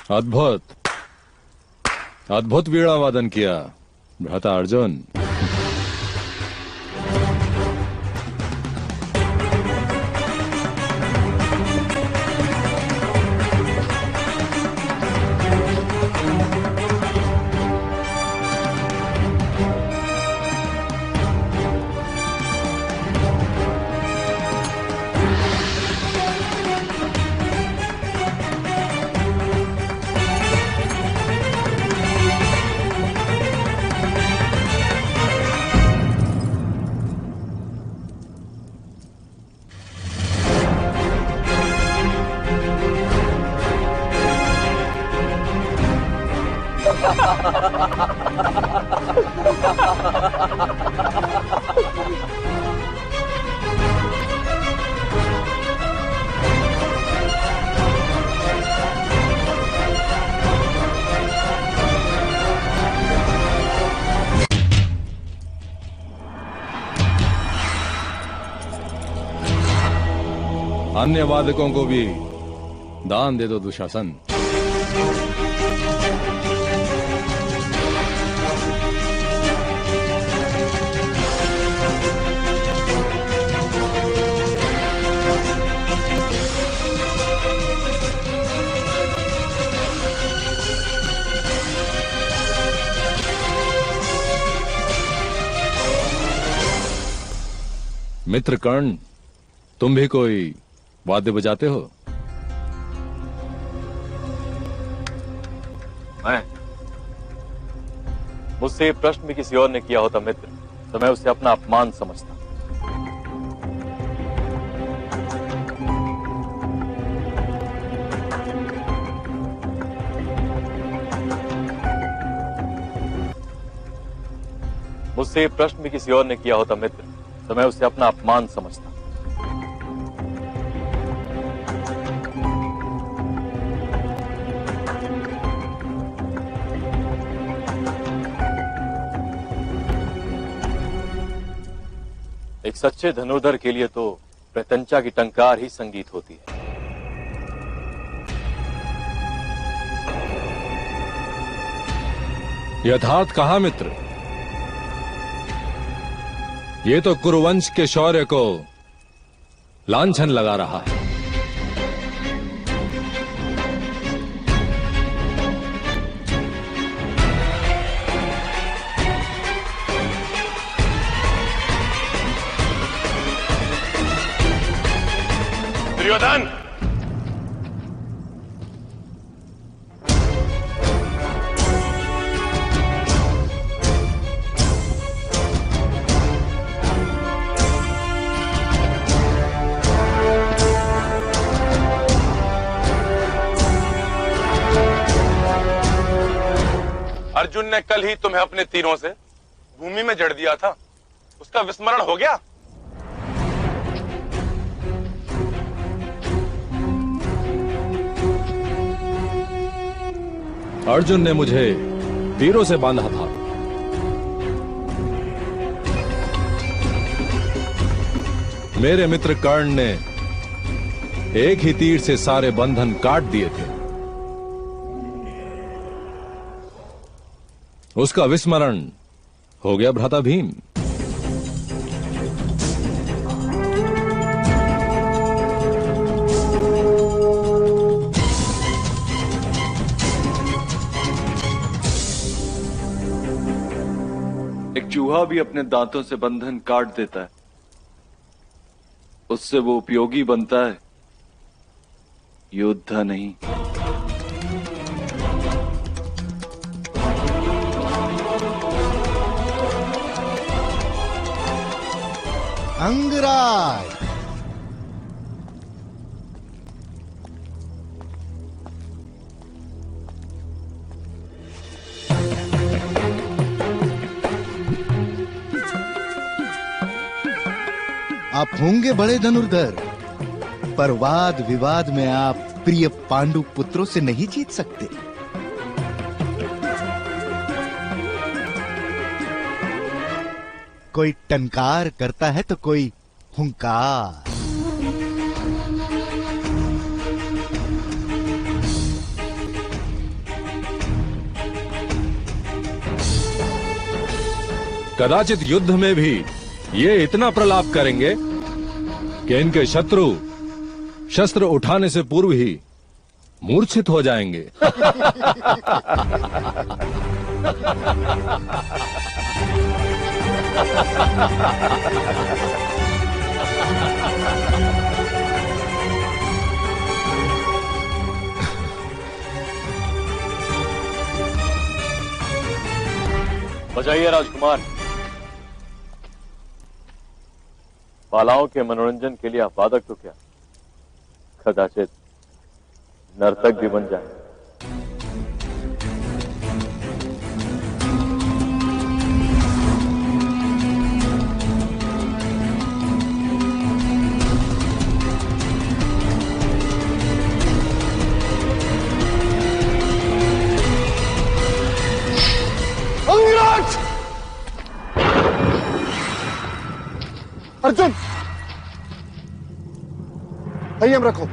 अद्भुत अद्भुत वीणा वादन किया भ्राता अर्जुन। अन्य वादकों को भी दान दे दो दुशासन। मित्र कर्ण, तुम भी कोई वाद्य बजाते हो? मैं? मुझसे ये प्रश्न भी किसी और ने किया होता मित्र, तो मैं उसे अपना अपमान समझता। मुझसे ये प्रश्न भी किसी और ने किया होता मित्र, तो मैं उसे अपना अपमान समझता। एक सच्चे धनुर्धर के लिए तो प्रत्यंचा की टंकार ही संगीत होती है। यथार्थ कहा मित्र। ये तो कुरुवंश के शौर्य को लांछन लगा रहा है। दुर्योधन, अर्जुन ने कल ही तुम्हें अपने तीरों से भूमि में जड़ दिया था, उसका विस्मरण हो गया? अर्जुन ने मुझे तीरों से बांधा था। मेरे मित्र कर्ण ने एक ही तीर से सारे बंधन काट दिए थे। उसका विस्मरण हो गया भ्राता भीम। चूहा भी अपने दांतों से बंधन काट देता है, उससे वो उपयोगी बनता है, योद्धा नहीं। अंगराज, आप होंगे बड़े धनुर्धर, पर वाद विवाद में आप प्रिय पांडु पुत्रों से नहीं जीत सकते। कोई टंकार करता है तो कोई हुंकार। कदाचित युद्ध में भी ये इतना प्रलाप करेंगे कि इनके शत्रु शस्त्र उठाने से पूर्व ही मूर्छित हो जाएंगे। बजाइए राजकुमार। बालाओं के मनोरंजन के लिए आप वादक तो क्या, कदाचित नर्तक भी बन जाए। अंगराज! अर्जुन, संयम रखो।